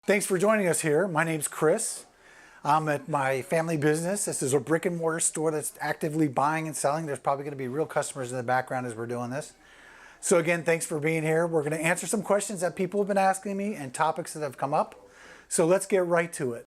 Thanks for joining us here. My name's Chris. I'm at my family business. This is a brick and mortar store that's actively buying and selling. There's probably going to be real customers in the background as we're doing this. So again, thanks for being here. We're going to answer some questions that people have been asking me and topics that have come up. So let's get right to it.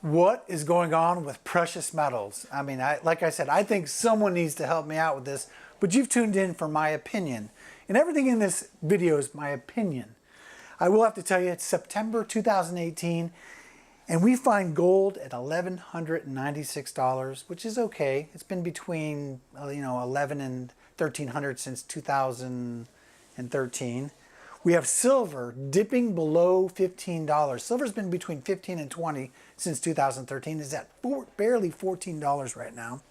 What is going on with precious metals? I mean, like I said, I think someone needs to help me out with this, but you've tuned in for my opinion. And everything in this video is my opinion. I will have to tell you, it's September 2018, and we find gold at $1,196, which is okay. It's been between, $1,100 and $1,300 since 2013. We have silver dipping below $15. Silver's been between $15 and $20 since 2013. It's at barely $14 right now.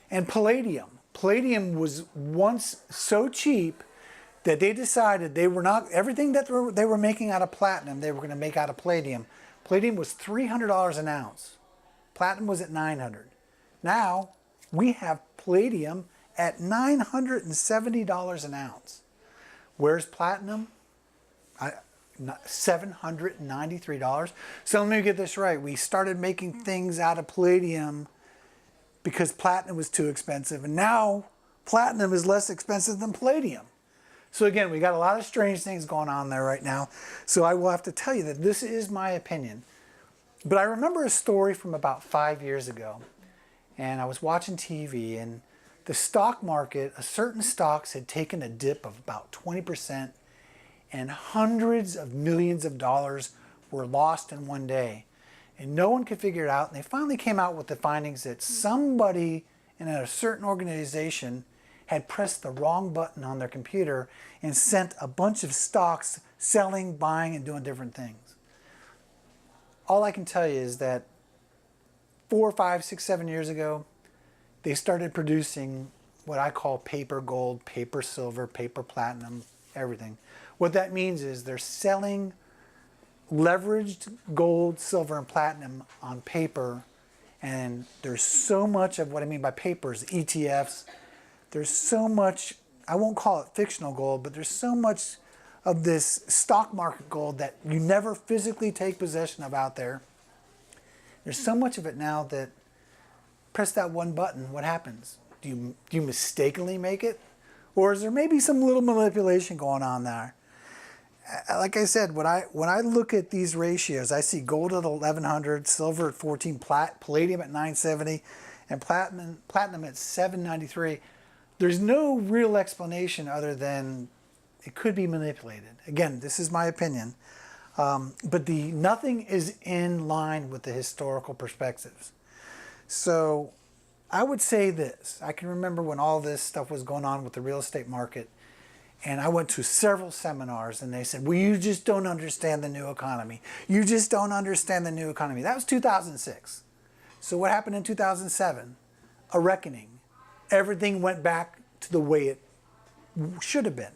And palladium. Palladium was once so cheap that they decided they were not, everything that they were making out of platinum, they were going to make out of palladium. Palladium was $300 an ounce. Platinum was at $900. Now, we have palladium at $970 an ounce. Where's platinum? $793. So let me get this right. We started making things out of palladium because platinum was too expensive, and now platinum is less expensive than palladium. So again, we got a lot of strange things going on there right now. So I will have to tell you that this is my opinion. But I remember a story from about 5 years ago, and I was watching TV, and the stock market, certain stocks had taken a dip of about 20%, and hundreds of millions of dollars were lost in one day. And no one could figure it out. And they finally came out with the findings that somebody in a certain organization had pressed the wrong button on their computer and sent a bunch of stocks selling, buying, and doing different things. All I can tell you is that 4, 5, 6, 7 years ago, they started producing what I call paper gold, paper silver, paper platinum, everything. What that means is they're selling leveraged gold, silver, and platinum on paper, and there's so much of what I mean by papers, ETFs, there's so much, I won't call it fictional gold, but there's so much of this stock market gold that you never physically take possession of out there. There's so much of it now that press that one button, what happens? Do you mistakenly make it? Or is there maybe some little manipulation going on there? Like I said, when I look at these ratios, I see gold at 1100, silver at 14, palladium at 970, and platinum at 793. There's no real explanation other than it could be manipulated. Again, this is my opinion. But nothing is in line with the historical perspectives. So I would say this. I can remember when all this stuff was going on with the real estate market, and I went to several seminars, and they said, well, you just don't understand the new economy. You just don't understand the new economy. That was 2006. So what happened in 2007? A reckoning. Everything went back to the way it should have been,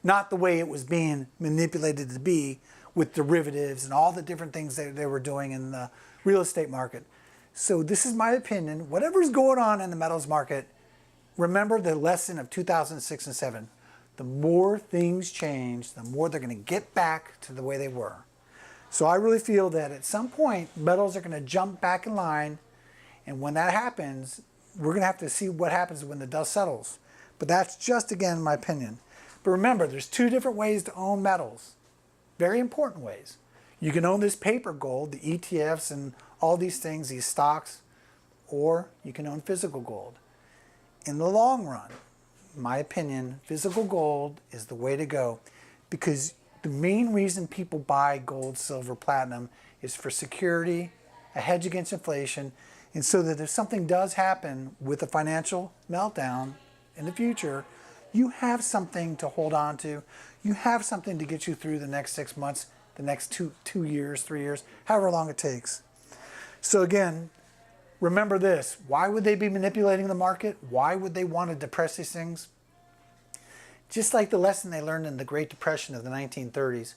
not the way it was being manipulated to be with derivatives and all the different things that they were doing in the real estate market. So this is my opinion. Whatever's going on in the metals market, remember the lesson of 2006 and 7. The more things change, the more they're going to get back to the way they were. So I really feel that at some point, metals are going to jump back in line. And when that happens, we're going to have to see what happens when the dust settles. But that's just, again, my opinion. But remember, there's two different ways to own metals. Very important ways. You can own this paper gold, the ETFs and all these things, these stocks, or you can own physical gold. In the long run, in my opinion, physical gold is the way to go, because the main reason people buy gold, silver, platinum is for security, a hedge against inflation, and so that if something does happen with a financial meltdown in the future, you have something to hold on to. You have something to get you through the next 6 months, the next two years, 3 years, however long it takes. So again, remember this. Why would they be manipulating the market? Why would they want to depress these things? Just like the lesson they learned in the Great Depression of the 1930s.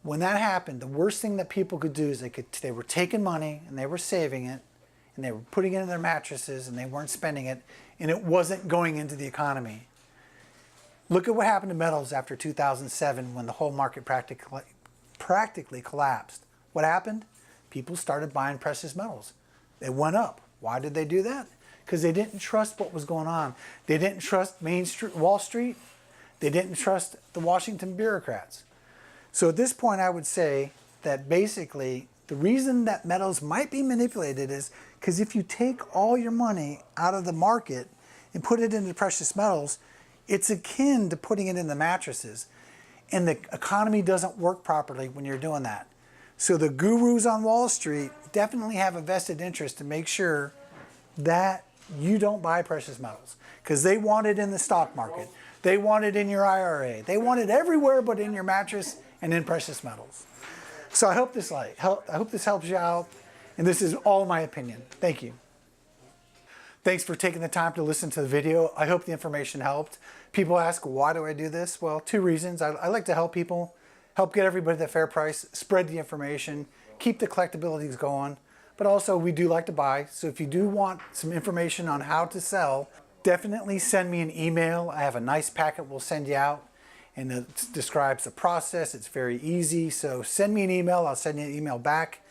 When that happened, the worst thing that people could do is they were taking money and they were saving it, and they were putting it in their mattresses and they weren't spending it, and it wasn't going into the economy. Look at what happened to metals after 2007 when the whole market practically collapsed. What happened? People started buying precious metals. They went up. Why did they do that? Because they didn't trust what was going on. They didn't trust Wall Street. They didn't trust the Washington bureaucrats. So at this point, I would say that basically the reason that metals might be manipulated is because if you take all your money out of the market and put it into precious metals, it's akin to putting it in the mattresses. And the economy doesn't work properly when you're doing that. So the gurus on Wall Street definitely have a vested interest to make sure that you don't buy precious metals, because they want it in the stock market. They want it in your IRA. They want it everywhere but in your mattress and in precious metals. So I hope this helps you out, and this is all my opinion. Thank you. Thanks for taking the time to listen to the video. I hope the information helped. People ask, why do I do this? Well, two reasons. I like to help people, help get everybody the fair price, spread the information, keep the collectabilities going. But also, we do like to buy. So if you do want some information on how to sell, definitely send me an email. I have a nice packet we'll send you out, and it describes the process. It's very easy. So send me an email. I'll send you an email back.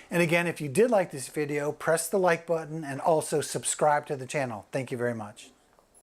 And again, if you did like this video, press the like button and also subscribe to the channel. Thank you very much.